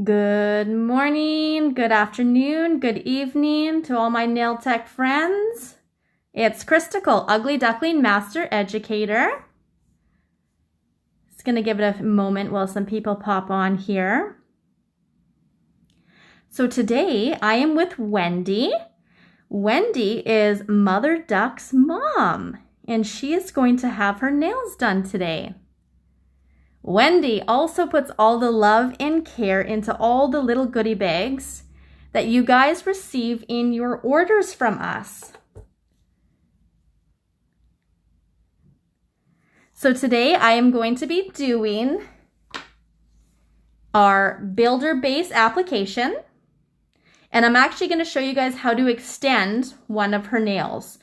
Good morning, good afternoon, good evening to all my nail tech friends. It's Christical, Ugly Duckling Master Educator. Just going to give it a moment while some people pop on here. So today I am with Wendy. Wendy is Mother Duck's mom, and she is going to have her nails done today. Wendy also puts all the love and care into all the little goodie bags that you guys receive in your orders from us. So today I am going to be doing our builder base application, and I'm actually going to show you guys how to extend one of her nails.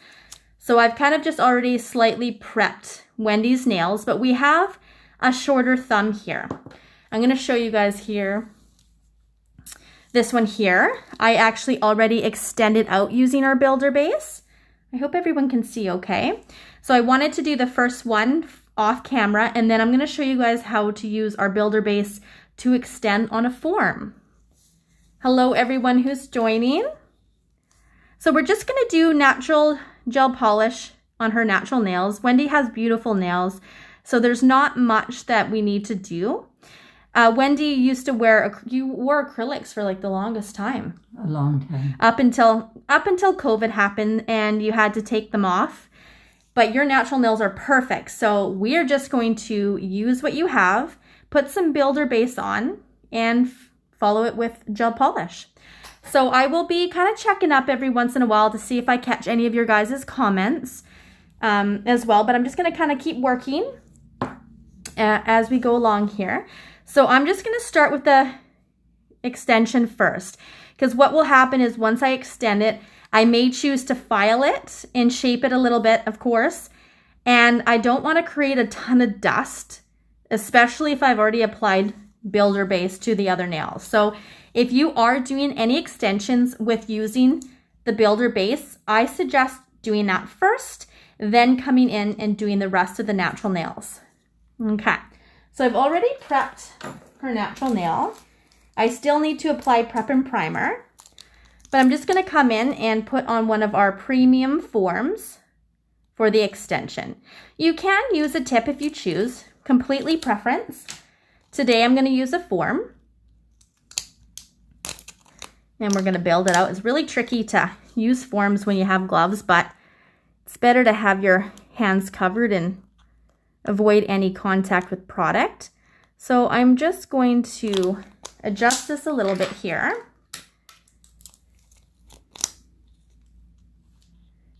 So I've kind of just already slightly prepped Wendy's nails, but we have a shorter thumb here. I'm going to show you guys here. This one here, I actually already extended out using our builder base. I hope everyone can see okay. So I wanted to do the first one off camera, and then I'm going to show you guys how to use our builder base to extend on a form. Hello everyone who's joining. So we're just going to do natural gel polish on her natural nails. Wendy has beautiful nails, so there's not much that we need to do. Wendy used to you wore acrylics for like the longest time. A long time. Up until COVID happened and you had to take them off. But your natural nails are perfect. So we're just going to use what you have, put some builder base on, and follow it with gel polish. So I will be kind of checking up every once in a while to see if I catch any of your guys' comments as well. But I'm just going to kind of keep working as we go along here. So I'm just going to start with the extension first, because what will happen is once I extend it, I may choose to file it and shape it a little bit, of course, and I don't want to create a ton of dust, especially if I've already applied builder base to the other nails. So if you are doing any extensions with using the builder base, I suggest doing that first, then coming in and doing the rest of the natural nails. Okay, so I've already prepped her natural nail. I still need to apply prep and primer, but I'm just going to come in and put on one of our premium forms for the extension. You can use a tip if you choose, completely preference. Today I'm going to use a form, and we're going to build it out. It's really tricky to use forms when you have gloves, but it's better to have your hands covered and avoid any contact with product. So I'm just going to adjust this a little bit here. If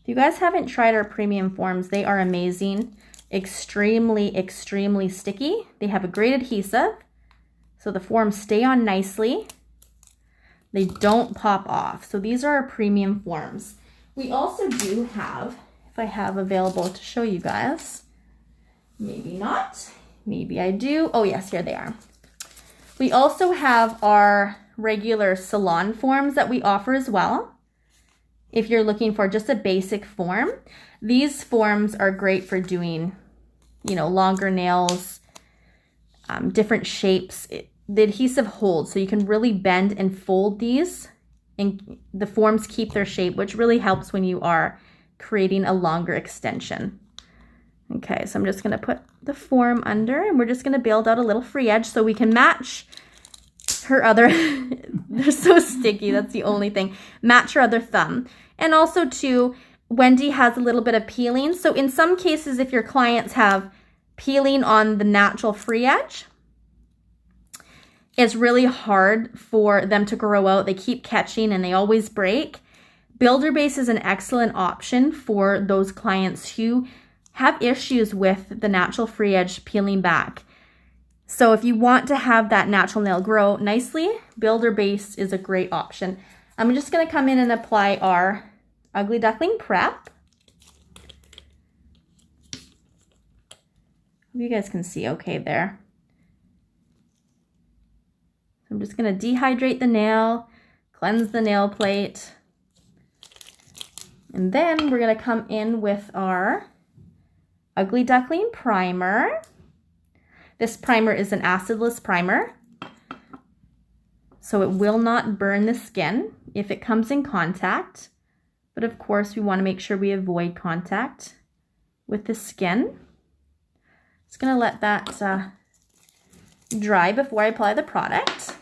you guys haven't tried our premium forms, they are amazing. Extremely, extremely sticky. They have a great adhesive, so the forms stay on nicely. They don't pop off. So these are our premium forms. We also do have, if I have available to show you guys, maybe not, maybe I do. Oh yes, here they are. We also have our regular salon forms that we offer as well. If you're looking for just a basic form, these forms are great for doing, you know, longer nails, different shapes. The adhesive holds, so you can really bend and fold these, and the forms keep their shape, which really helps when you are creating a longer extension. Okay, so I'm just going to put the form under, and we're just going to build out a little free edge so we can match her other, they're so sticky, that's the only thing, match her other thumb. And also too, Wendy has a little bit of peeling. So in some cases, if your clients have peeling on the natural free edge, it's really hard for them to grow out. They keep catching and they always break. Builder base is an excellent option for those clients who have issues with the natural free edge peeling back. So if you want to have that natural nail grow nicely, builder base is a great option. I'm just going to come in and apply our Ugly Duckling Prep. You guys can see okay there. I'm just going to dehydrate the nail, cleanse the nail plate, and then we're going to come in with our Ugly Duckling Primer. This primer is an acidless primer. so it will not burn the skin if it comes in contact. But of course, we want to make sure we avoid contact with the skin. Just going to let that dry before I apply the product.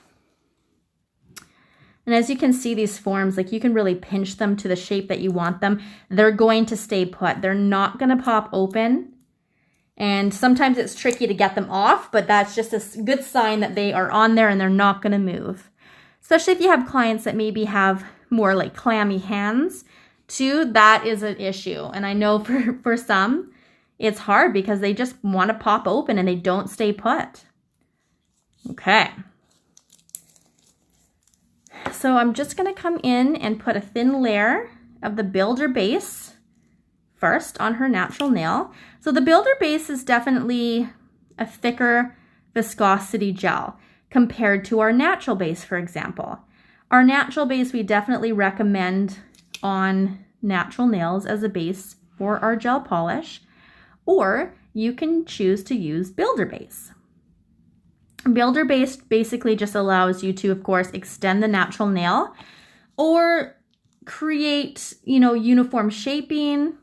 And as you can see, these forms, like you can really pinch them to the shape that you want them. They're going to stay put. They're not going to pop open. And sometimes it's tricky to get them off, but that's just a good sign that they are on there and they're not going to move. Especially if you have clients that maybe have more like clammy hands too, that is an issue. And I know for some, it's hard because they just want to pop open and they don't stay put. Okay. So I'm just going to come in and put a thin layer of the builder base first on her natural nail. So the builder base is definitely a thicker viscosity gel compared to our natural base, for example. Our natural base we definitely recommend on natural nails as a base for our gel polish, or you can choose to use builder base. Builder base basically just allows you to, of course, extend the natural nail or create, uniform shaping,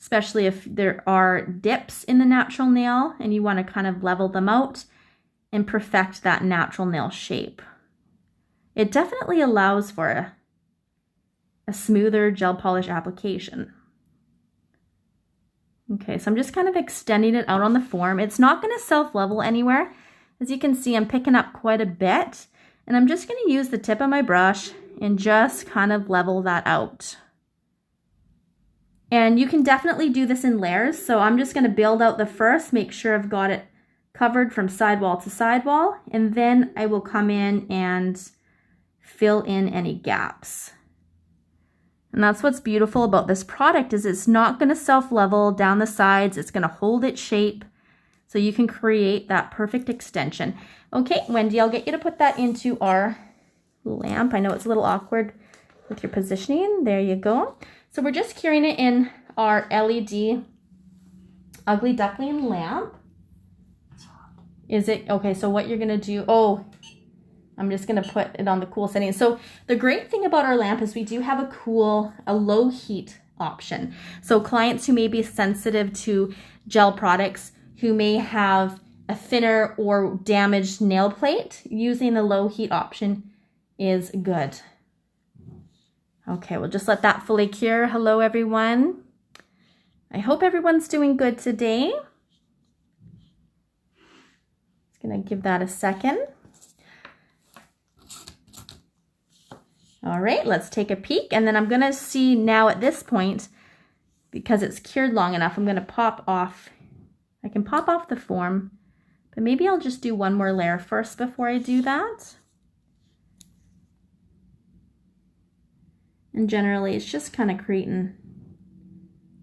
especially if there are dips in the natural nail and you want to kind of level them out and perfect that natural nail shape. It definitely allows for a smoother gel polish application. Okay, so I'm just kind of extending it out on the form. It's not going to self-level anywhere. As you can see, I'm picking up quite a bit, and I'm just going to use the tip of my brush and just kind of level that out. And you can definitely do this in layers, so I'm just going to build out the first, make sure I've got it covered from sidewall to sidewall, and then I will come in and fill in any gaps. And that's what's beautiful about this product is it's not going to self-level down the sides, it's going to hold its shape. So you can create that perfect extension. Okay, Wendy, I'll get you to put that into our lamp. I know it's a little awkward with your positioning. There you go. So we're just curing it in our LED Ugly Duckling lamp. Is it, okay, so what you're gonna do, I'm just gonna put it on the cool setting. So the great thing about our lamp is we do have a low heat option. So clients who may be sensitive to gel products, who may have a thinner or damaged nail plate, using the low heat option is good. Okay, we'll just let that fully cure. Hello, everyone. I hope everyone's doing good today. Just gonna give that a second. All right, let's take a peek. And then I'm gonna see now at this point, because it's cured long enough, I'm gonna pop off. I can pop off the form, but maybe I'll just do one more layer first before I do that. And generally, it's just kind of creating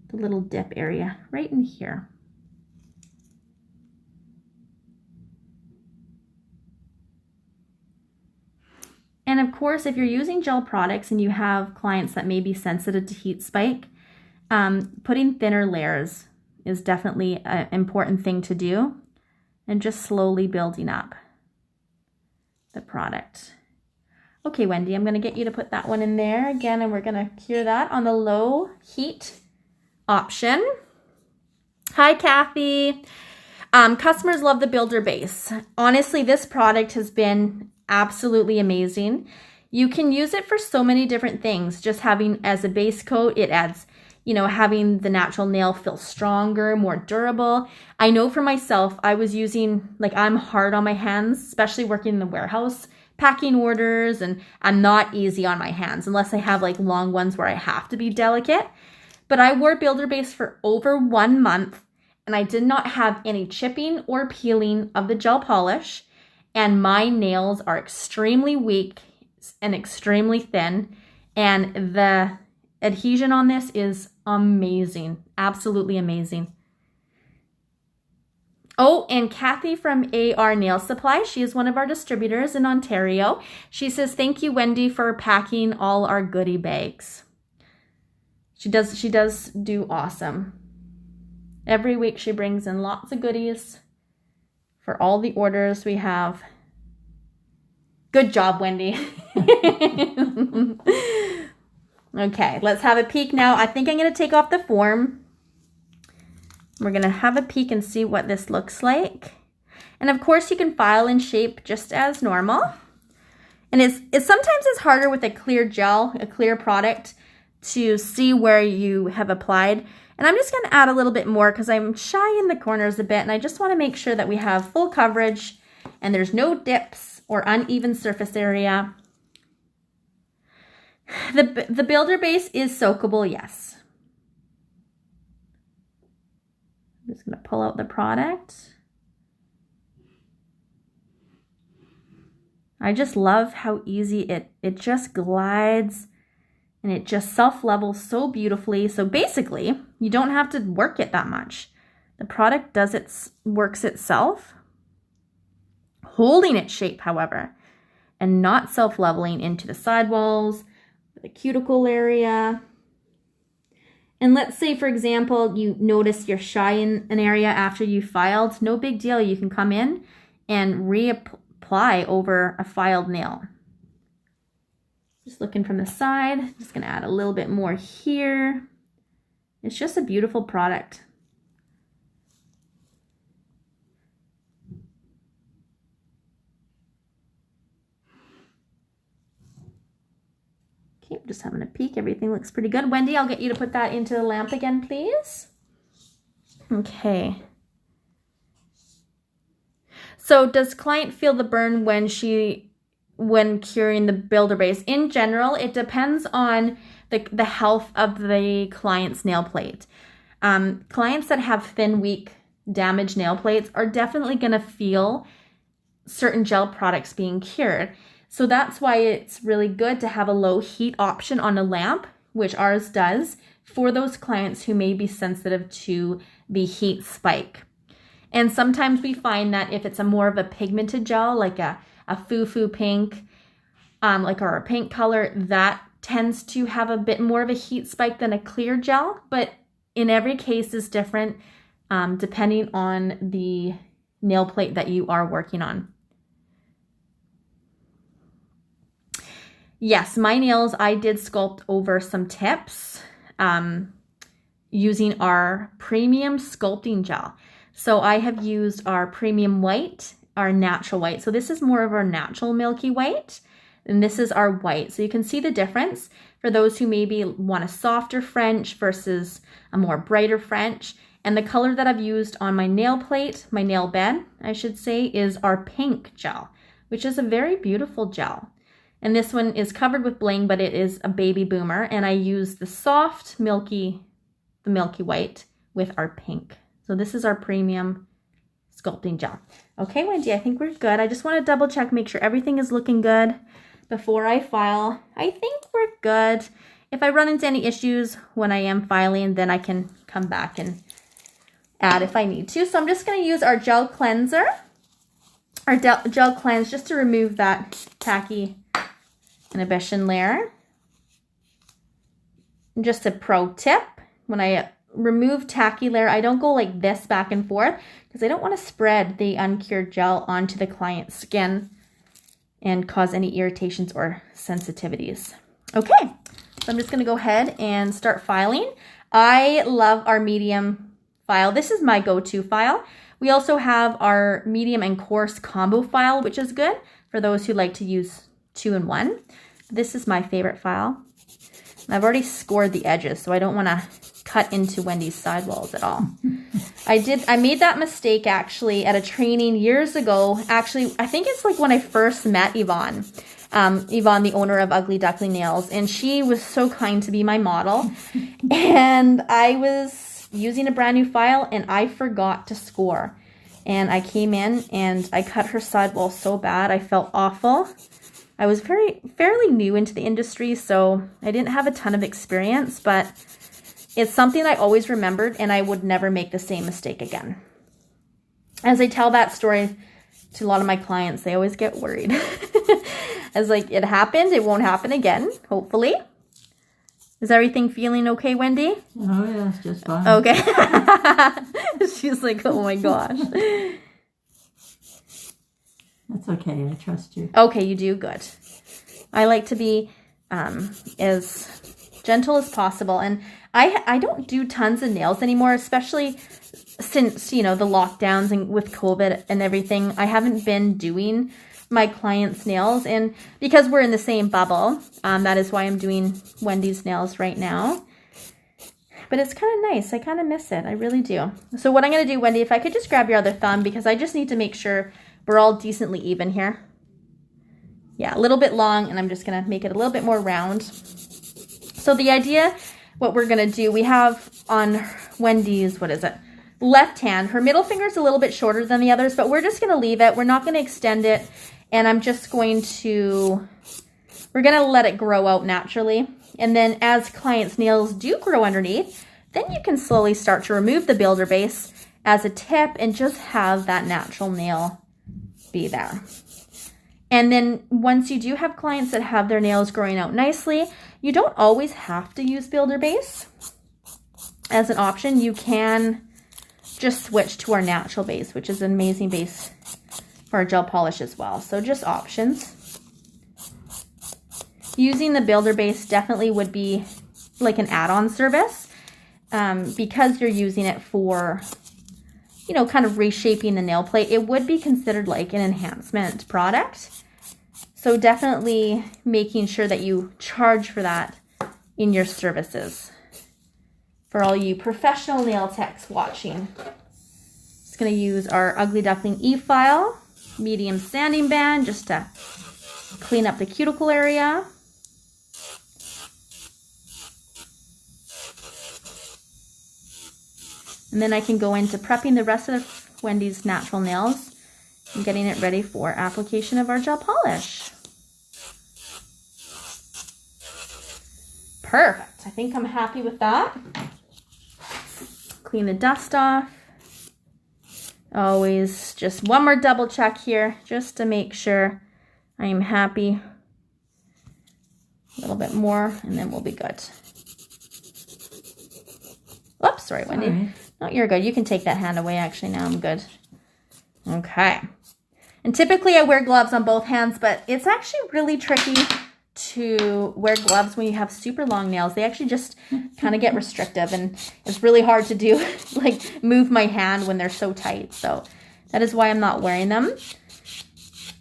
the little dip area right in here. And of course, if you're using gel products and you have clients that may be sensitive to heat spike, putting thinner layers is definitely an important thing to do, and just slowly building up the product. Okay, Wendy, I'm gonna get you to put that one in there again, and we're gonna cure that on the low heat option. Hi, Kathy. Customers love the builder base. Honestly, this product has been absolutely amazing. You can use it for so many different things. Just having as a base coat, it adds, having the natural nail feel stronger, more durable. I know for myself, I was using, I'm hard on my hands, especially working in the warehouse, packing orders, and I'm not easy on my hands unless I have long ones where I have to be delicate. But I wore builder base for over 1 month, and I did not have any chipping or peeling of the gel polish, and my nails are extremely weak and extremely thin, and the adhesion on this is amazing, absolutely amazing. Oh, and Kathy from AR Nail Supply, she is one of our distributors in Ontario. She says, thank you, Wendy, for packing all our goodie bags. She does do awesome. Every week she brings in lots of goodies for all the orders we have. Good job, Wendy. Okay, let's have a peek now. I think I'm going to take off the form. We're going to have a peek and see what this looks like. And of course, you can file and shape just as normal. And sometimes it's harder with a clear gel, a clear product, to see where you have applied. And I'm just going to add a little bit more because I'm shy in the corners a bit. And I just want to make sure that we have full coverage and there's no dips or uneven surface area. The builder base is soakable, yes. I'm just going to pull out the product. I just love how easy it just glides and it just self-levels so beautifully. So basically, you don't have to work it that much. The product works itself, holding its shape, however, and not self-leveling into the sidewalls, the cuticle area. And let's say, for example, you notice you're shy in an area after you filed. No big deal. You can come in and reapply over a filed nail. Just looking from the side. Just going to add a little bit more here. It's just a beautiful product. Okay, just having a peek. Everything looks pretty good. Wendy, I'll get you to put that into the lamp again, please. Okay. So does client feel the burn when curing the builder base? In general, it depends on the health of the client's nail plate. Clients that have thin, weak, damaged nail plates are definitely going to feel certain gel products being cured. So that's why it's really good to have a low heat option on a lamp, which ours does, for those clients who may be sensitive to the heat spike. And sometimes we find that if it's more of a pigmented gel, like a foo-foo pink, like our pink color, that tends to have a bit more of a heat spike than a clear gel. But in every case is different depending on the nail plate that you are working on. Yes, my nails, I did sculpt over some tips using our premium sculpting gel. So I have used our premium white, our natural white. So this is more of our natural milky white, and this is our white. So you can see the difference for those who maybe want a softer French versus a more brighter French. And the color that I've used on my nail plate, my nail bed, I should say, is our pink gel, which is a very beautiful gel. And this one is covered with bling, but it is a baby boomer. And I use the soft the milky white with our pink. So this is our premium sculpting gel. Okay, Wendy, I think we're good. I just want to double check, make sure everything is looking good before I file. I think we're good. If I run into any issues when I am filing, then I can come back and add if I need to. So I'm just going to use our gel cleanser, our gel cleanse, just to remove that tacky inhibition layer. And just a pro tip, when I remove tacky layer, I don't go like this back and forth because I don't want to spread the uncured gel onto the client's skin and cause any irritations or sensitivities. Okay, so I'm just going to go ahead and start filing. I love our medium file. This is my go-to file. We also have our medium and coarse combo file, which is good for those who like to use 2-in-1. This is my favorite file. I've already scored the edges, so I don't want to cut into Wendy's sidewalls at all. I made that mistake actually at a training years ago. Actually, I think it's like when I first met Yvonne. Yvonne, the owner of Ugly Duckling Nails, and she was so kind to be my model. And I was using a brand new file and I forgot to score. And I came in and I cut her sidewall so bad, I felt awful. I was fairly new into the industry, so I didn't have a ton of experience, but it's something I always remembered and I would never make the same mistake again. As I tell that story to a lot of my clients, they always get worried. I was like, it happened, it won't happen again, hopefully. Is everything feeling okay, Wendy? Oh, yeah, it's just fine. Okay. She's like, oh my gosh. That's okay. I trust you. Okay, you do? Good. I like to be as gentle as possible. And I don't do tons of nails anymore, especially since, you know, the lockdowns and with COVID and everything. I haven't been doing my clients' nails. And because we're in the same bubble, that is why I'm doing Wendy's nails right now. But it's kind of nice. I kind of miss it. I really do. So what I'm going to do, Wendy, if I could just grab your other thumb, because I just need to make sure we're all decently even here. Yeah, a little bit long, and I'm just going to make it a little bit more round. So the idea, what we're going to do, we have on Wendy's, what is it? Left hand. Her middle finger is a little bit shorter than the others, but we're just going to leave it. We're not going to extend it, and I'm just going to, we're going to let it grow out naturally. And then as clients' nails do grow underneath, then you can slowly start to remove the builder base as a tip and just have that natural nail be there. And then once you do have clients that have their nails growing out nicely, you don't always have to use builder base as an option. You can just switch to our natural base, which is an amazing base for our gel polish as well. So just options. Using the builder base definitely would be like an add-on service because you're using it for, you know, kind of reshaping the nail plate. It would be considered like an enhancement product. So definitely making sure that you charge for that in your services. For all you professional nail techs watching. Just going to use our Ugly Duckling E-File, medium sanding band, just to clean up the cuticle area. And then I can go into prepping the rest of Wendy's natural nails and getting it ready for application of our gel polish. Perfect. I think I'm happy with that. Clean the dust off. Always just one more double check here just to make sure I am happy. A little bit more and then we'll be good. Oops, sorry, Wendy. Right. No, you're good. You can take that hand away. Actually, now I'm good. Okay. And typically I wear gloves on both hands, but it's actually really tricky to wear gloves when you have super long nails. They actually just kind of get restrictive, and it's really hard to do, like move my hand when they're so tight. So that is why I'm not wearing them.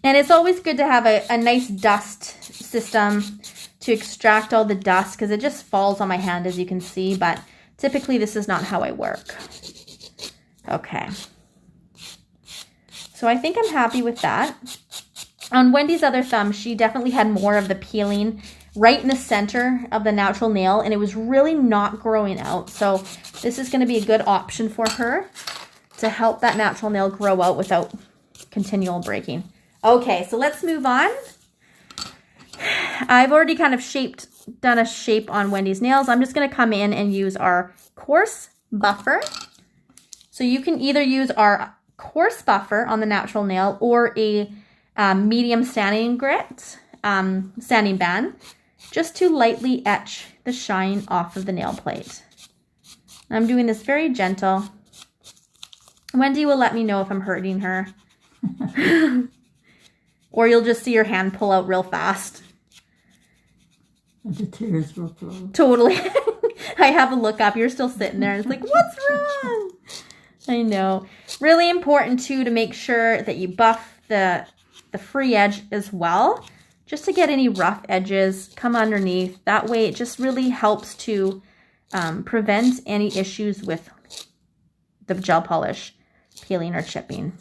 And it's always good to have a nice dust system to extract all the dust because it just falls on my hand, as you can see, but typically this is not how I work. Okay. So I think I'm happy with that. On Wendy's other thumb, she definitely had more of the peeling right in the center of the natural nail, and it was really not growing out. So this is going to be a good option for her to help that natural nail grow out without continual breaking. Okay, so let's move on. I've already kind of done a shape on Wendy's nails. I'm just going to come in and use our coarse buffer. So you can either use our coarse buffer on the natural nail or a medium sanding grit, sanding band, just to lightly etch the shine off of the nail plate. I'm doing this very gentle. Wendy will let me know if I'm hurting her. Or you'll just see your hand pull out real fast. The tears will flow. Totally. I have a look up. You're still sitting there. And it's like, what's wrong? I know. Really important, too, to make sure that you buff the free edge as well, just to get any rough edges come underneath. That way, it just really helps to prevent any issues with the gel polish peeling or chipping.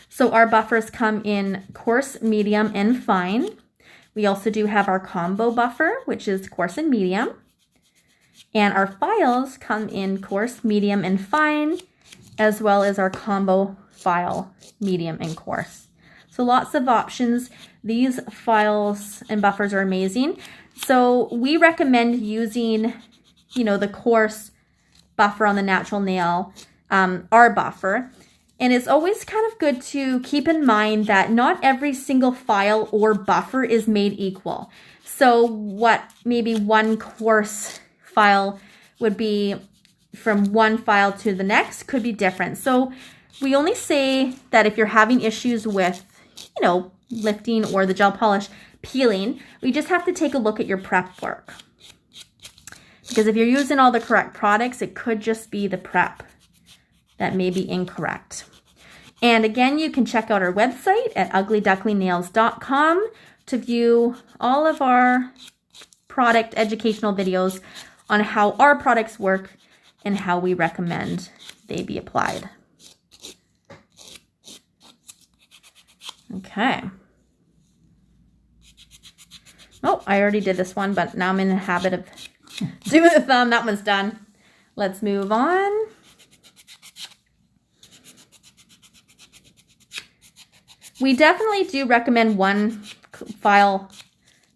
So our buffers come in coarse, medium, and fine. We also do have our combo buffer, which is coarse and medium. And our files come in coarse, medium, and fine, as well as our combo file, medium and coarse. So lots of options. These files and buffers are amazing. So we recommend using, you know, the coarse buffer on the natural nail, our buffer. And it's always kind of good to keep in mind that not every single file or buffer is made equal. So what maybe one coarse file would be from one file to the next could be different. So we only say that if you're having issues with, you know, lifting or the gel polish peeling, we just have to take a look at your prep work. Because if you're using all the correct products, it could just be the prep that may be incorrect. And again, you can check out our website at uglyducklingnails.com to view all of our product educational videos on how our products work and how we recommend they be applied. Okay. Oh, I already did this one, but now I'm in the habit of doing the thumb. That one's done. Let's move on. We definitely do recommend one file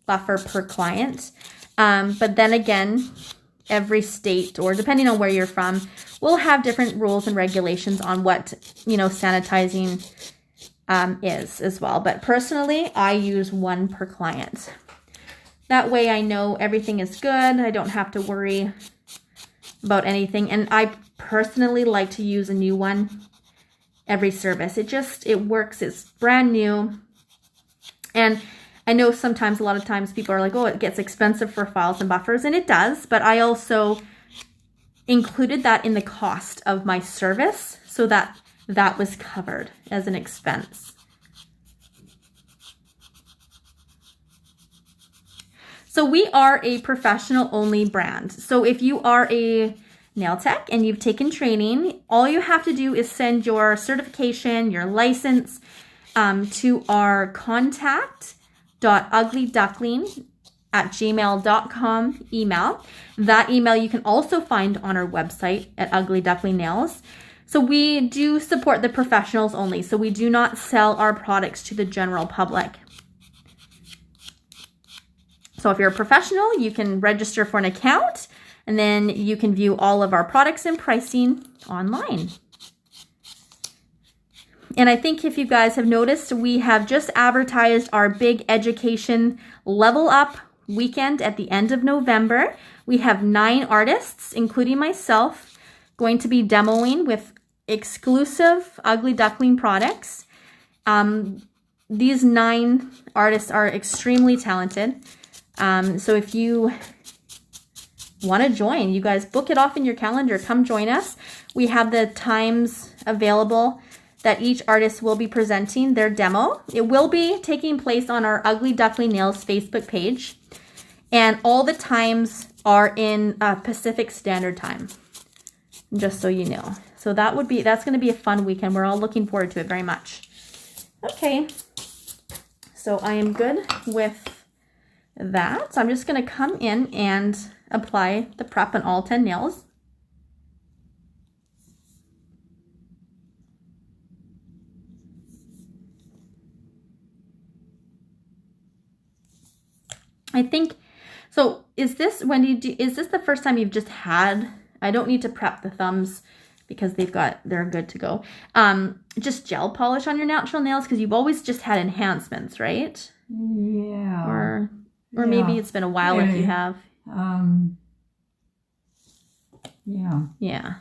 buffer per client. But then again, every state, or depending on where you're from, will have different rules and regulations on what, you know, sanitizing is as well. But personally, I use one per client. That way I know everything is good. I don't have to worry about anything. And I personally like to use a new one every service. It works. It's brand new. And I know sometimes, a lot of times people are like, oh, it gets expensive for files and buffers, and it does, but I also included that in the cost of my service so that that was covered as an expense. So we are a professional only brand. So if you are a nail tech and you've taken training, all you have to do is send your certification, your license to our contact.uglyduckling@gmail.com email. That email you can also find on our website at Ugly Duckling Nails. So we do support the professionals only. So we do not sell our products to the general public. So if you're a professional, you can register for an account, and then you can view all of our products and pricing online. And I think if you guys have noticed, we have just advertised our big education level up weekend at the end of November. We have 9 artists, including myself, going to be demoing with exclusive Ugly Duckling products. These 9 artists are extremely talented. So if you want to join, you guys book it off in your calendar. Come join us. We have the times available that each artist will be presenting their demo. It will be taking place on our Ugly Duckling Nails Facebook page. And all the times are in Pacific Standard Time, just so you know. So that's going to be a fun weekend. We're all looking forward to it very much. Okay, so I am good with that. So I'm just going to come in and apply the prep on all 10 nails. I think, so is this, Wendy, is this the first time you've just had, I don't need to prep the thumbs because they're good to go, just gel polish on your natural nails? Because you've always just had enhancements, right? Yeah. Or maybe it's been a while if you have. Yeah. Yeah.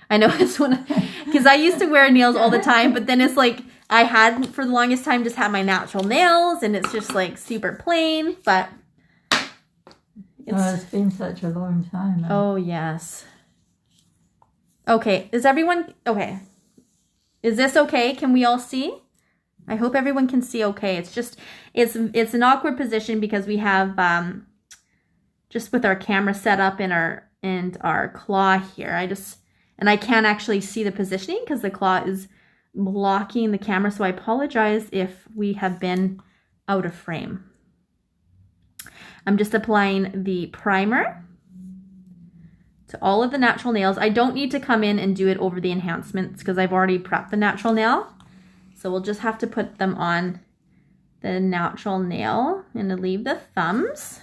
I know it's one, because I used to wear nails all the time, but then it's like, I had for the longest time just had my natural nails, and it's just like super plain, but it's been such a long time. Oh, yes. Okay, is everyone, okay. Is this okay? Can we all see? I hope everyone can see okay. It's just, it's an awkward position because we have, just with our camera set up and our claw here, and I can't actually see the positioning because the claw is blocking the camera, so I apologize if we have been out of frame. I'm just applying the primer to all of the natural nails. I don't need to come in and do it over the enhancements because I've already prepped the natural nail. So we'll just have to put them on the natural nail and leave the thumbs.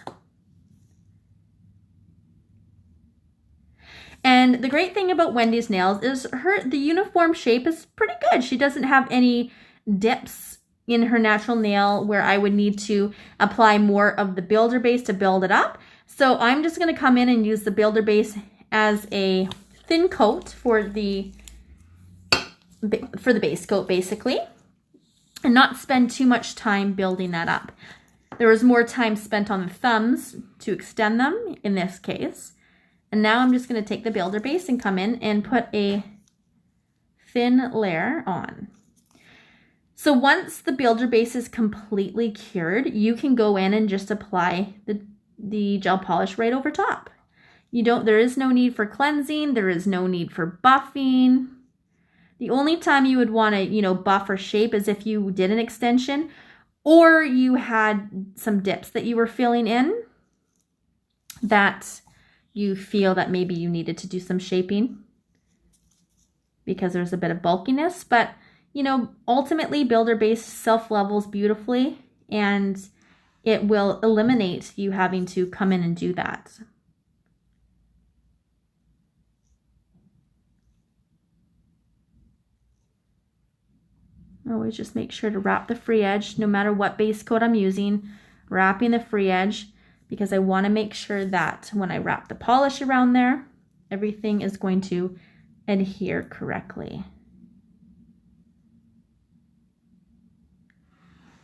And the great thing about Wendy's nails is the uniform shape is pretty good. She doesn't have any dips in her natural nail where I would need to apply more of the builder base to build it up. So I'm just going to come in and use the builder base as a thin coat for the base coat, basically, and not spend too much time building that up. There was more time spent on the thumbs to extend them in this case. And now I'm just going to take the builder base and come in and put a thin layer on. So once the builder base is completely cured, you can go in and just apply the gel polish right over top. There is no need for cleansing. There is no need for buffing. The only time you would want to, buff or shape is if you did an extension or you had some dips that you were filling in that you feel that maybe you needed to do some shaping because there's a bit of bulkiness. But, ultimately builder base self-levels beautifully and it will eliminate you having to come in and do that. Always just make sure to wrap the free edge, no matter what base coat I'm using, wrapping the free edge, because I want to make sure that when I wrap the polish around there, everything is going to adhere correctly.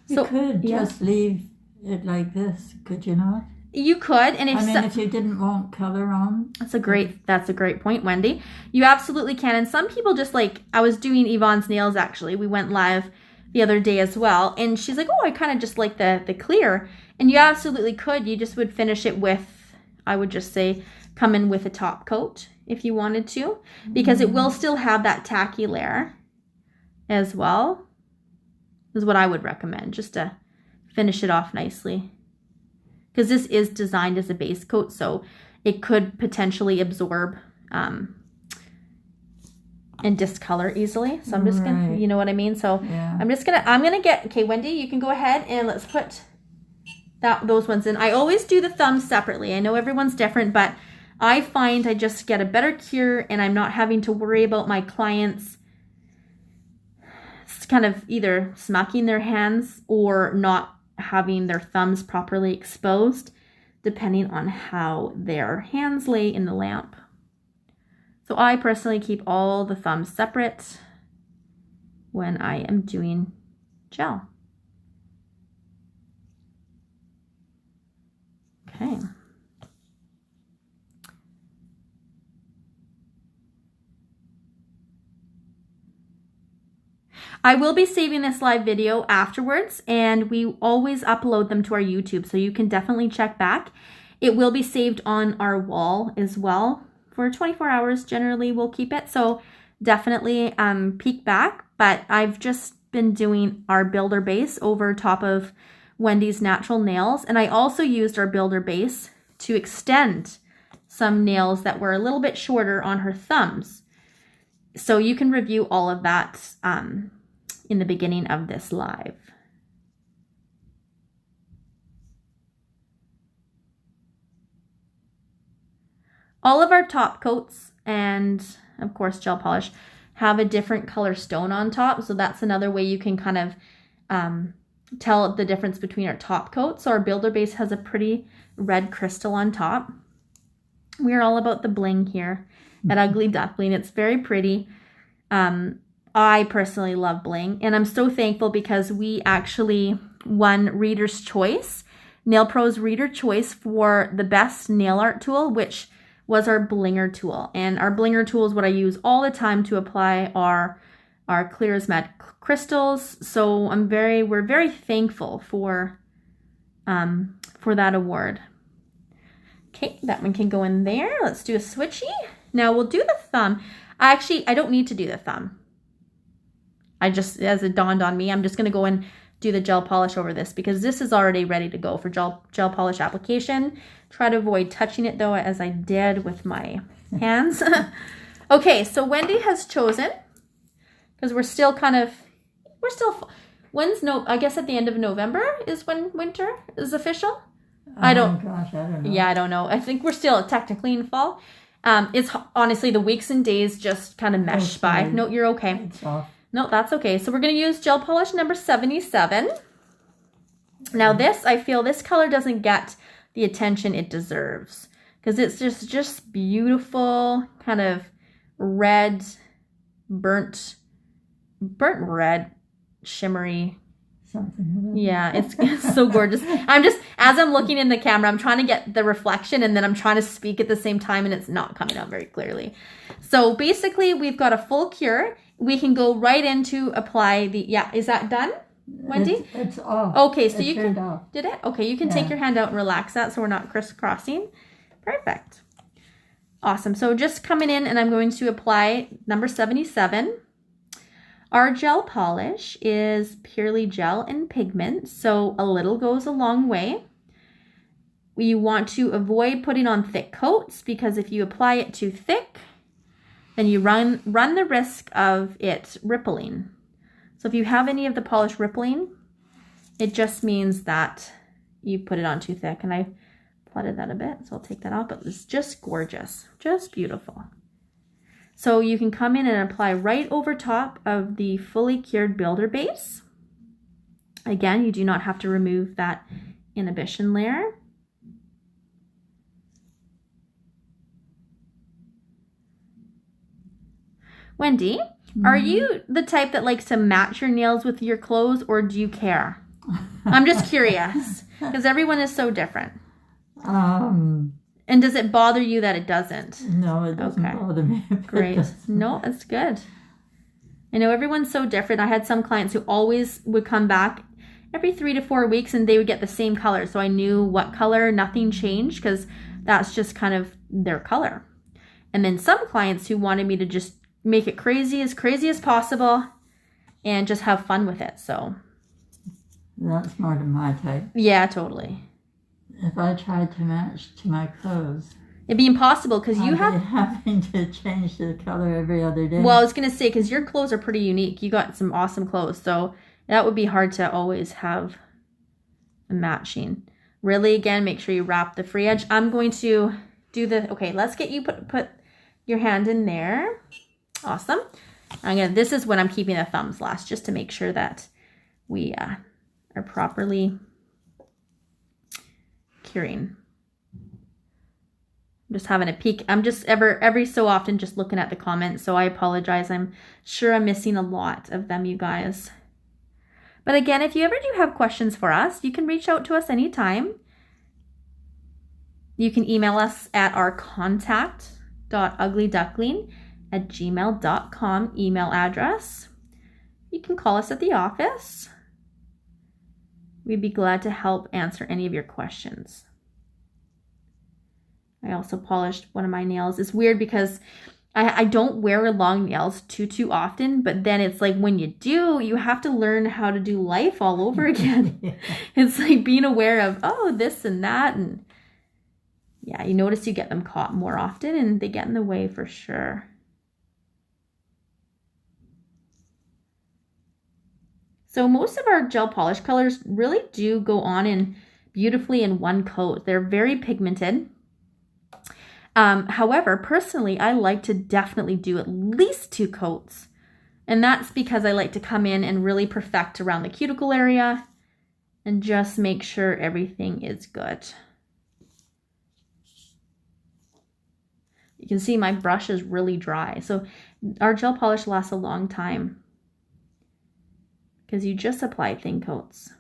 You could just leave it like this, could you not? You could, and if you didn't want color on. That's a great point, Wendy. You absolutely can. And some people just I was doing Yvonne's nails actually. We went live the other day as well. And she's like, oh, I kind of just like the clear. And you absolutely could. You just would finish it with, I would just say, come in with a top coat if you wanted to. Because it will still have that tacky layer as well. Is what I would recommend, just to finish it off nicely. Because this is designed as a base coat, so it could potentially absorb and discolor easily. So I'm just gonna, you know what I mean? So yeah. I'm gonna get, okay, Wendy, you can go ahead and let's put those ones in. I always do the thumbs separately. I know everyone's different, but I find I just get a better cure and I'm not having to worry about my clients kind of either smacking their hands or not having their thumbs properly exposed, depending on how their hands lay in the lamp. So I personally keep all the thumbs separate when I am doing gel. Okay. I will be saving this live video afterwards, and we always upload them to our YouTube, so you can definitely check back. It will be saved on our wall as well for 24 hours. Generally, we'll keep it, so definitely peek back. But I've just been doing our builder base over top of Wendy's natural nails, and I also used our builder base to extend some nails that were a little bit shorter on her thumbs. So you can review all of that in the beginning of this live. All of our top coats and of course gel polish have a different color stone on top. So that's another way you can kind of tell the difference between our top coat. So our builder base has a pretty red crystal on top. We're all about the bling here at Ugly Duckling. It's very pretty. I personally love bling, and I'm so thankful because we actually won Reader's Choice, Nail Pro's Reader Choice for the best nail art tool, which was our blinger tool. And our blinger tool is what I use all the time to apply our clear as mud crystals. So we're very thankful for that award. Okay, that one can go in there. Let's do a switchy. Now we'll do the thumb. I don't need to do the thumb. As it dawned on me, I'm just gonna go and do the gel polish over this because this is already ready to go for gel polish application. Try to avoid touching it though, as I did with my hands. Okay, so Wendy has chosen, because I guess at the end of November is when winter is official. I don't know. Yeah, I don't know. I think we're still technically in fall. It's honestly the weeks and days just kind of mesh by. No, you're okay. It's off. No, that's okay. So we're going to use gel polish number 77. Now I feel this color doesn't get the attention it deserves because it's just beautiful, kind of red, burnt red, shimmery. Something. Yeah, it's so gorgeous. As I'm looking in the camera, I'm trying to get the reflection and then I'm trying to speak at the same time and it's not coming out very clearly. So basically we've got a full cure. We can go right into apply the, is that done, Wendy? It's off. Okay, so it you can, off. Did it? Okay, you can take your hand out and relax that so we're not crisscrossing. Perfect. Awesome. So just coming in and I'm going to apply number 77. Our gel polish is purely gel and pigment, so a little goes a long way. We want to avoid putting on thick coats because if you apply it too thick, then you run the risk of it rippling. So if you have any of the polish rippling, it just means that you put it on too thick. And I flooded that a bit, so I'll take that off, but it's just gorgeous, just beautiful. So you can come in and apply right over top of the fully cured builder base. Again, you do not have to remove that inhibition layer. Wendy, are you the type that likes to match your nails with your clothes, or do you care? I'm just curious because everyone is so different. And does it bother you that it doesn't? No, it doesn't bother me. Great. No, that's good. I know everyone's so different. I had some clients who always would come back every 3 to 4 weeks and they would get the same color. So I knew what color, nothing changed because that's just kind of their color. And then some clients who wanted me to just make it crazy as possible and just have fun with it. So that's more than my type. Yeah, totally. If I tried to match to my clothes, it'd be impossible because you have having to change the color every other day. Well, I was gonna say because your clothes are pretty unique. You got some awesome clothes, so that would be hard to always have a matching. Really, again, make sure you wrap the free edge. I'm going to do the. Okay, let's get you put your hand in there. Awesome. This is when I'm keeping the thumbs last, just to make sure that we are properly curing. I'm just having a peek. I'm just every so often just looking at the comments, so I apologize. I'm sure I'm missing a lot of them, you guys. But again, if you ever do have questions for us, you can reach out to us anytime. You can email us at our contact.uglyduckling@gmail.com email address. You can call us at the office. We'd be glad to help answer any of your questions. I also polished one of my nails. It's weird because I don't wear long nails too often, but then it's like when you do, you have to learn how to do life all over again. Yeah. It's like being aware of, this and that. And yeah, you notice you get them caught more often and they get in the way for sure. So most of our gel polish colors really do go on in beautifully in one coat. They're very pigmented. However, personally, I like to definitely do at least 2 coats. And that's because I like to come in and really perfect around the cuticle area and just make sure everything is good. You can see my brush is really dry. So our gel polish lasts a long time because you just apply thin coats.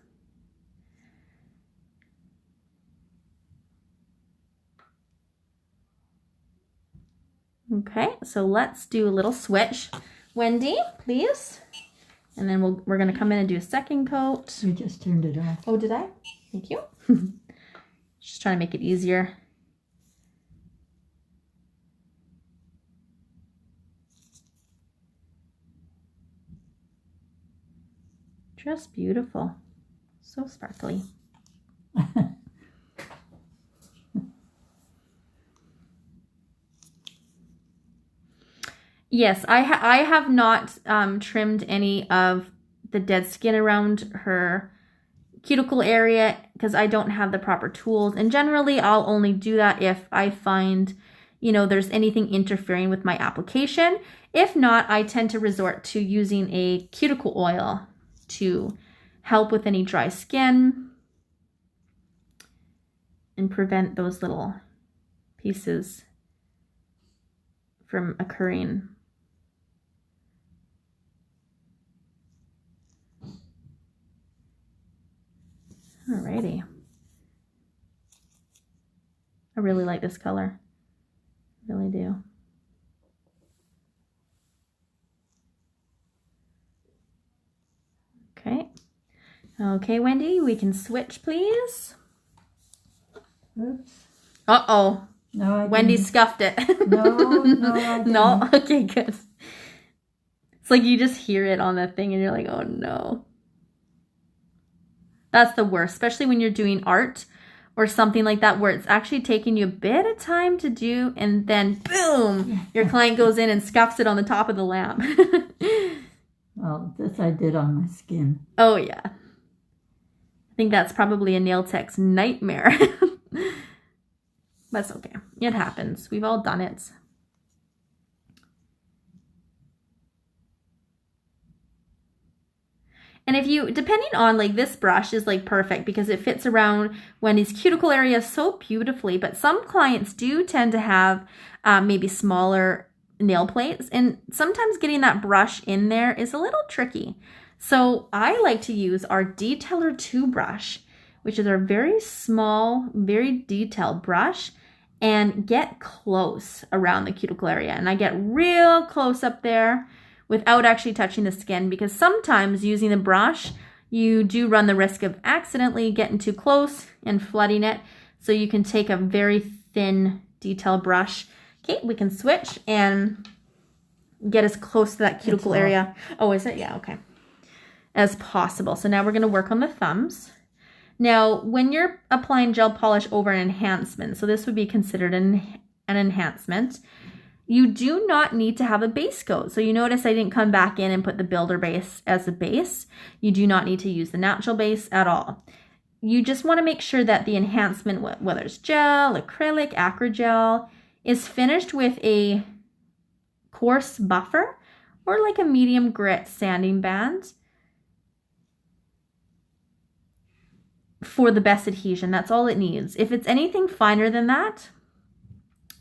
Okay, so let's do a little switch. Wendy, please. And then we're going to come in and do a second coat. You just turned it off. Oh, did I? Thank you. Just trying to make it easier. Just beautiful. So sparkly. Yes, I have not trimmed any of the dead skin around her cuticle area because I don't have the proper tools. And generally, I'll only do that if I find, there's anything interfering with my application. If not, I tend to resort to using a cuticle oil to help with any dry skin and prevent those little pieces from occurring. Alrighty. I really like this color. Really do. Okay. Okay, Wendy, we can switch, please. Oops. Uh-oh. No, Wendy scuffed it. No, I didn't. No? Okay, good. It's like you just hear it on the thing and you're like, oh no. That's the worst, especially when you're doing art or something like that where it's actually taking you a bit of time to do, and then boom, your client goes in and scuffs it on the top of the lamp. Well, this I did on my skin. Oh yeah. I think that's probably a nail tech's nightmare. That's okay. It happens. We've all done it. And if you, depending on, like, this brush is like perfect because it fits around Wendy's cuticle area so beautifully, but some clients do tend to have maybe smaller nail plates, and sometimes getting that brush in there is a little tricky. So I like to use our Detailer 2 brush, which is our very small, very detailed brush, and get close around the cuticle area. And I get real close up there without actually touching the skin, because sometimes using the brush, you do run the risk of accidentally getting too close and flooding it. So you can take a very thin detail brush. Okay, we can switch and get as close to that cuticle area. Oh, is it? Yeah, okay. As possible. So now we're going to work on the thumbs. Now, when you're applying gel polish over an enhancement, so this would be considered an enhancement, you do not need to have a base coat. So you notice I didn't come back in and put the builder base as a base. You do not need to use the natural base at all. You just want to make sure that the enhancement, whether it's gel, acrylic, acrygel, is finished with a coarse buffer or like a medium grit sanding band for the best adhesion. That's all it needs. If it's anything finer than that,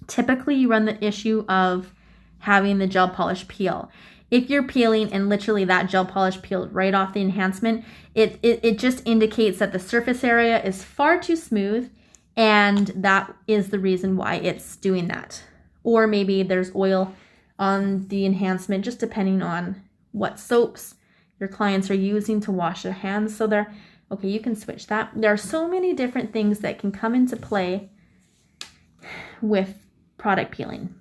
typically you run the issue of having the gel polish peel. If you're peeling and literally that gel polish peeled right off the enhancement, it just indicates that the surface area is far too smooth, and that is the reason why it's doing that. Or maybe there's oil on the enhancement, just depending on what soaps your clients are using to wash their hands. So they're, okay, you can switch that. There are so many different things that can come into play with product peeling.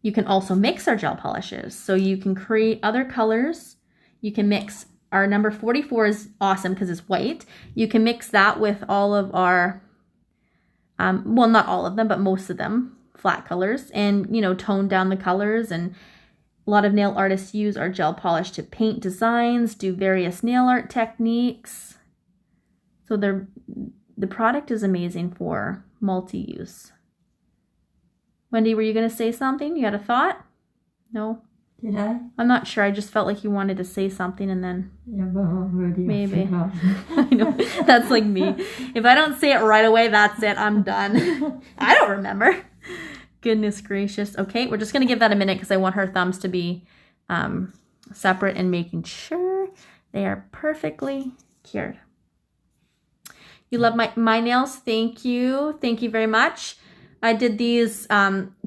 You can also mix our gel polishes. So you can create other colors. You can mix, our number 44 is awesome because it's white. You can mix that with all of our, well, not all of them, but most of them, flat colors, and, you know, tone down the colors. And a lot of nail artists use our gel polish to paint designs, do various nail art techniques. So the product is amazing for multi-use. Wendy, were you going to say something? You had a thought? No? Did I? I'm not sure. I just felt like you wanted to say something and then... Yeah, but already maybe. I know. That's like me. If I don't say it right away, that's it. I'm done. I don't remember. Goodness gracious. Okay, we're just going to give that a minute because I want her thumbs to be separate and making sure they are perfectly cured. You love my nails? Thank you. Thank you very much. I did these,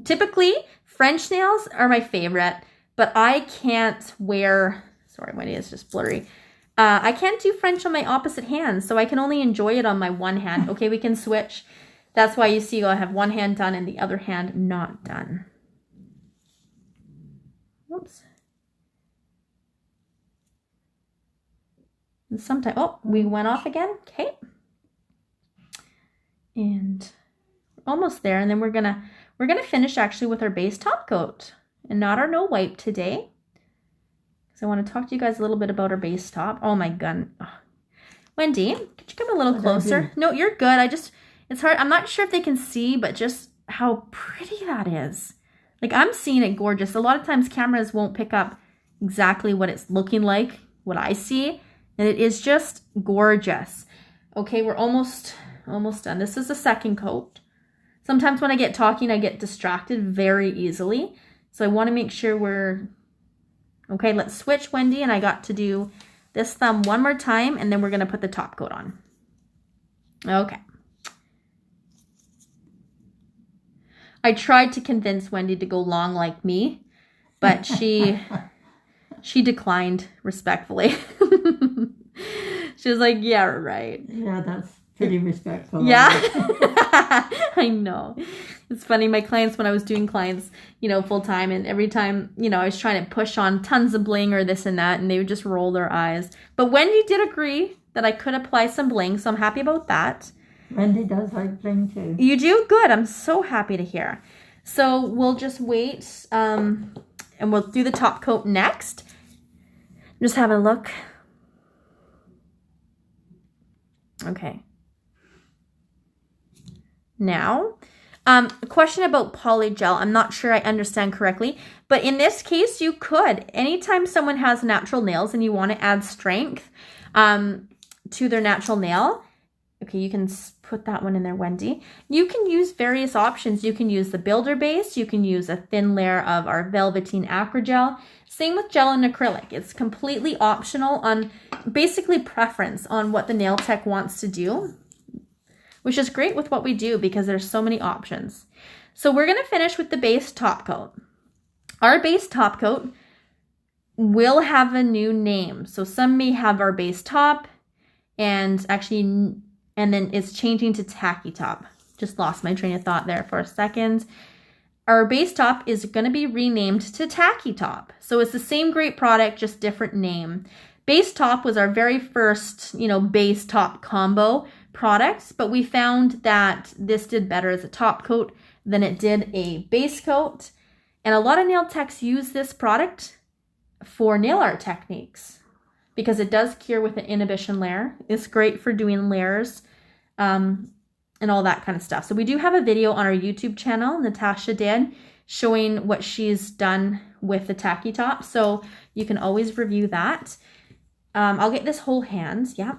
typically French nails are my favorite, but I can't wear, sorry, my nail is just blurry. I can't do French on my opposite hand, so I can only enjoy it on my one hand. Okay, we can switch. That's why you see I have one hand done and the other hand not done. Whoops. And sometimes, oh, we went off again. Okay. And almost there, and then we're gonna finish actually with our base top coat and not our no wipe today, because I want to talk to you guys a little bit about our base top. Oh my god, oh. Wendy, could you come a little closer? No, you're good. It's hard. I'm not sure if they can see, but just how pretty that is. Like, I'm seeing it gorgeous. A lot of times cameras won't pick up exactly what it's looking like, what I see, and it is just gorgeous. Okay, we're almost almost done. This is the second coat. Sometimes when I get talking, I get distracted very easily. So I want to make sure we're... Okay, let's switch, Wendy, and I got to do this thumb one more time, and then we're going to put the top coat on. Okay. I tried to convince Wendy to go long like me, but she declined respectfully. She was like, yeah, right. Yeah, that's pretty respectful. Yeah. I know. It's funny, my clients, when I was doing clients, you know, full time, and every time, you know, I was trying to push on tons of bling or this and that, and they would just roll their eyes. But Wendy did agree that I could apply some bling, so I'm happy about that. Wendy does like bling too. You do? Good. I'm so happy to hear. So we'll just wait, and we'll do the top coat next. Just have a look. Okay. Now, a question about polygel. I'm not sure I understand correctly, but in this case, you could. Anytime someone has natural nails and you want to add strength to their natural nail, okay, you can put that one in there, Wendy. You can use various options. You can use the builder base. You can use a thin layer of our velveteen acrygel. Same with gel and acrylic. It's completely optional on basically preference on what the nail tech wants to do, which is great with what we do because there's so many options. So we're going to finish with the base top coat. Our base top coat will have a new name. So some may have our base top and then it's changing to tacky top. Just lost my train of thought there for a second. Our base top is going to be renamed to tacky top. So it's the same great product, just different name. Base top was our very first, you know, base top combo products, but we found that this did better as a top coat than it did a base coat. And a lot of nail techs use this product for nail art techniques because it does cure with an inhibition layer. It's great for doing layers and all that kind of stuff. So we do have a video on our YouTube channel, Natasha did, showing what she's done with the tacky top. So you can always review that. I'll get this whole hand. Yep.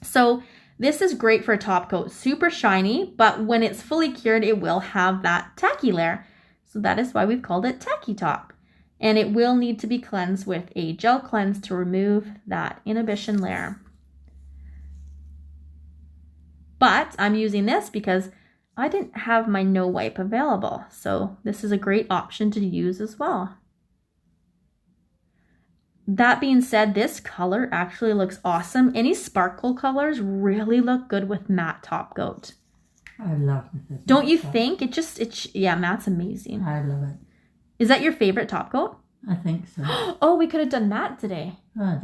So this is great for a top coat. Super shiny, but when it's fully cured, it will have that tacky layer. So that is why we've called it tacky top. And it will need to be cleansed with a gel cleanse to remove that inhibition layer. But I'm using this because I didn't have my no wipe available. So this is a great option to use as well. That being said, this color actually looks awesome. Any sparkle colors really look good with matte top coat. I love it. Don't you think? Yeah, matte's amazing. I love it. Is that your favorite top coat? I think so. Oh, we could have done matte today.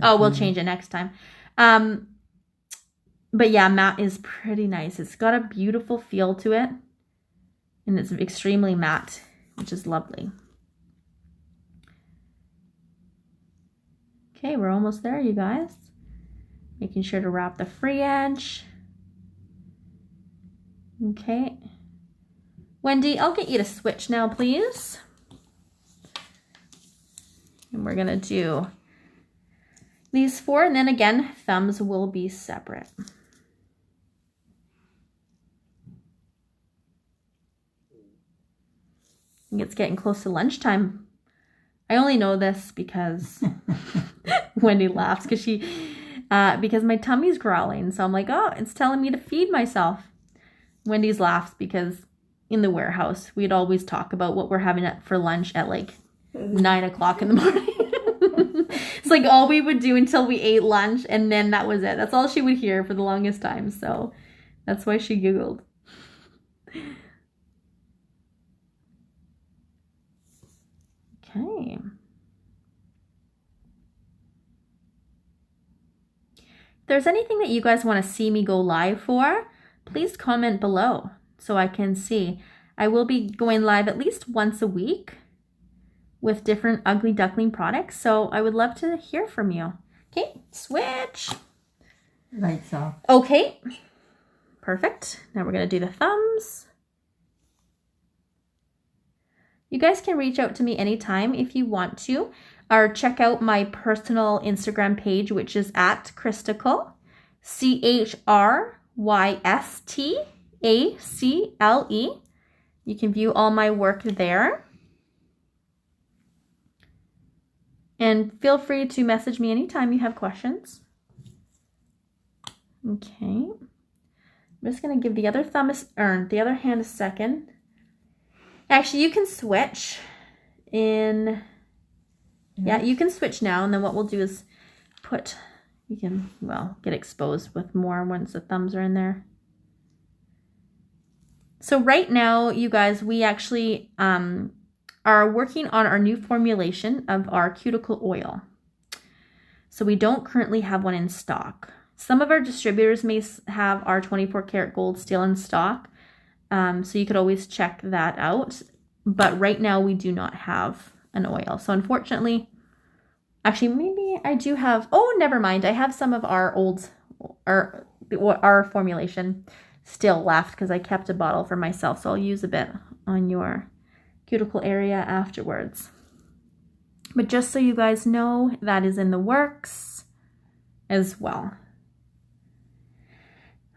Oh, we'll change it next time. But yeah, matte is pretty nice. It's got a beautiful feel to it. And it's extremely matte, which is lovely. Okay, we're almost there, you guys. Making sure to wrap the free edge. Okay. Wendy, I'll get you to switch now, please. And we're gonna do these four, and then again, thumbs will be separate. I think it's getting close to lunchtime. I only know this because Wendy laughs because my tummy's growling. So I'm like, oh, it's telling me to feed myself. Wendy's laughs because in the warehouse, we'd always talk about what we're having for lunch at like 9 o'clock in the morning. It's like all we would do until we ate lunch, and then that was it. That's all she would hear for the longest time. So that's why she giggled. Okay. If there's anything that you guys want to see me go live for, please comment below so I can see. I will be going live at least once a week with different Ugly Duckling products, so I would love to hear from you. Okay, switch. Lights off. Okay, perfect. Now we're going to do the thumbs. You guys can reach out to me anytime if you want to, or check out my personal Instagram page, which is at Christical, You can view all my work there. And feel free to message me anytime you have questions. Okay. I'm just going to give the other the other hand a second. Actually, you can switch in. Yeah, you can switch now, and then what we'll do is you can, well, get exposed with more once the thumbs are in there. So right now, you guys, we actually are working on our new formulation of our cuticle oil. So we don't currently have one in stock. Some of our distributors may have our 24 karat gold still in stock. So you could always check that out. But right now we do not have an oil. So unfortunately, actually maybe I do have, oh, never mind. I have some of our our formulation still left because I kept a bottle for myself. So I'll use a bit on your cuticle area afterwards. But just so you guys know, that is in the works as well.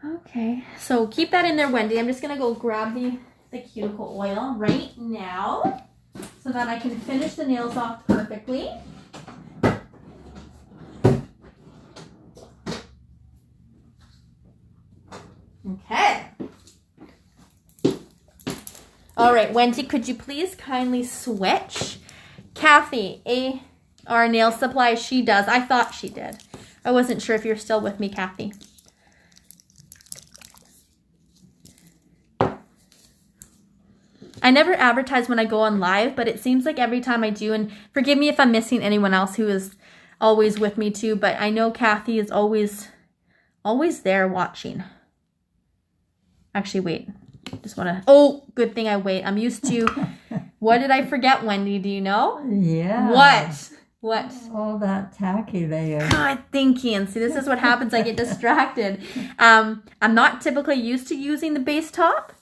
Okay, so keep that in there, Wendy. I'm just gonna go grab the cuticle oil right now so that I can finish the nails off perfectly. Okay. All right, Wendy, could you please kindly switch? Kathy, our nail supply, she does. I thought she did. I wasn't sure if you're still with me, Kathy. I never advertise when I go on live, but it seems like every time I do, and forgive me if I'm missing anyone else who is always with me too, but I know Kathy is always there watching. Actually, wait. Just want to, oh, good thing I wait. I'm used to, what did I forget, Wendy? Do you know? Yeah. What? All that tacky layer. God, thinking. See, this is what happens. I get distracted. I'm not typically used to using the base top,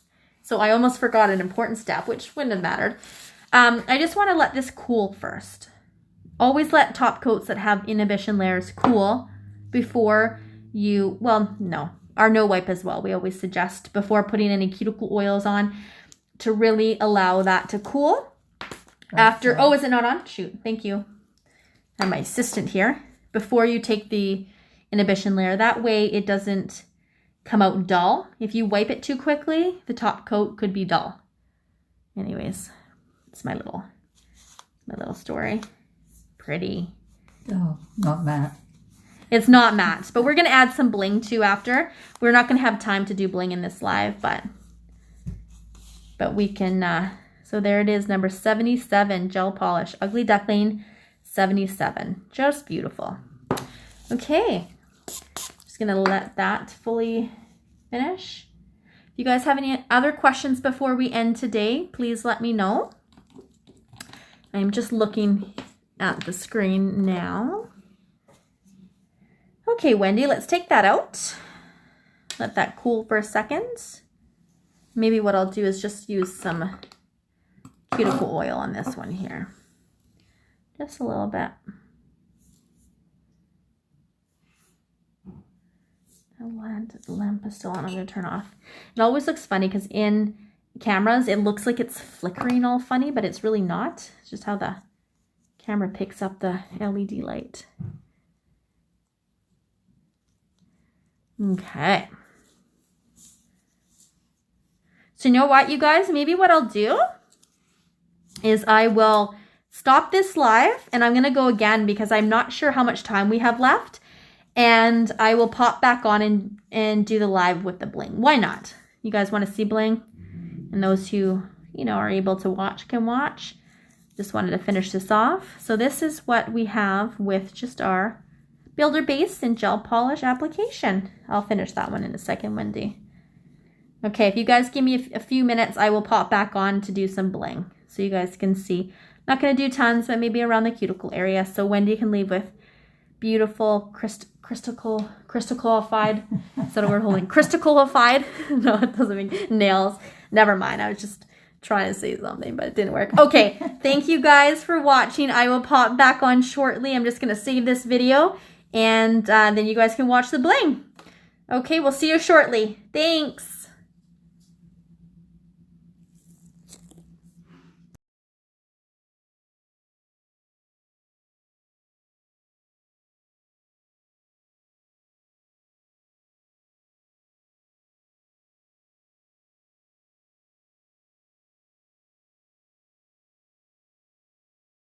so I almost forgot an important step, which wouldn't have mattered. I just want to let this cool first. Always let top coats that have inhibition layers cool before you, well, no. Our no wipe as well. We always suggest before putting any cuticle oils on to really allow that to cool. After, oh, is it not on? Shoot, thank you. I'm my assistant here. Before you take the inhibition layer, that way it doesn't come out dull. If you wipe it too quickly, the top coat could be dull. Anyways, it's my little story. Pretty. Oh, not matte. It's not matte, but we're going to add some bling too after. We're not going to have time to do bling in this live, but we can, so there it is, number 77, gel polish, Ugly Duckling 77. Just beautiful. Okay, just going to let that fully finish. If you guys have any other questions before we end today, please let me know. I'm just looking at the screen now. Okay, Wendy, let's take that out. Let that cool for a second. Maybe what I'll do is just use some cuticle oil on this one here. Just a little bit. The lamp is still on. I'm going to turn off. It always looks funny because in cameras, it looks like it's flickering all funny, but it's really not. It's just how the camera picks up the LED light. Okay. So you know what, you guys? Maybe what I'll do is I will stop this live and I'm going to go again because I'm not sure how much time we have left. And I will pop back on and do the live with the bling. Why not? You guys want to see bling? And those who, you know, are able to watch can watch. Just wanted to finish this off. So this is what we have with just our builder base and gel polish application. I'll finish that one in a second, Wendy. Okay, if you guys give me a few minutes, I will pop back on to do some bling so you guys can see. Not going to do tons, but maybe around the cuticle area so Wendy can leave with beautiful crystalified. Is that a word holding? Crystalified? No, it doesn't mean nails. Never mind. I was just trying to say something, but it didn't work. Okay, thank you guys for watching. I will pop back on shortly. I'm just going to save this video. And then you guys can watch the bling. Okay, we'll see you shortly. Thanks.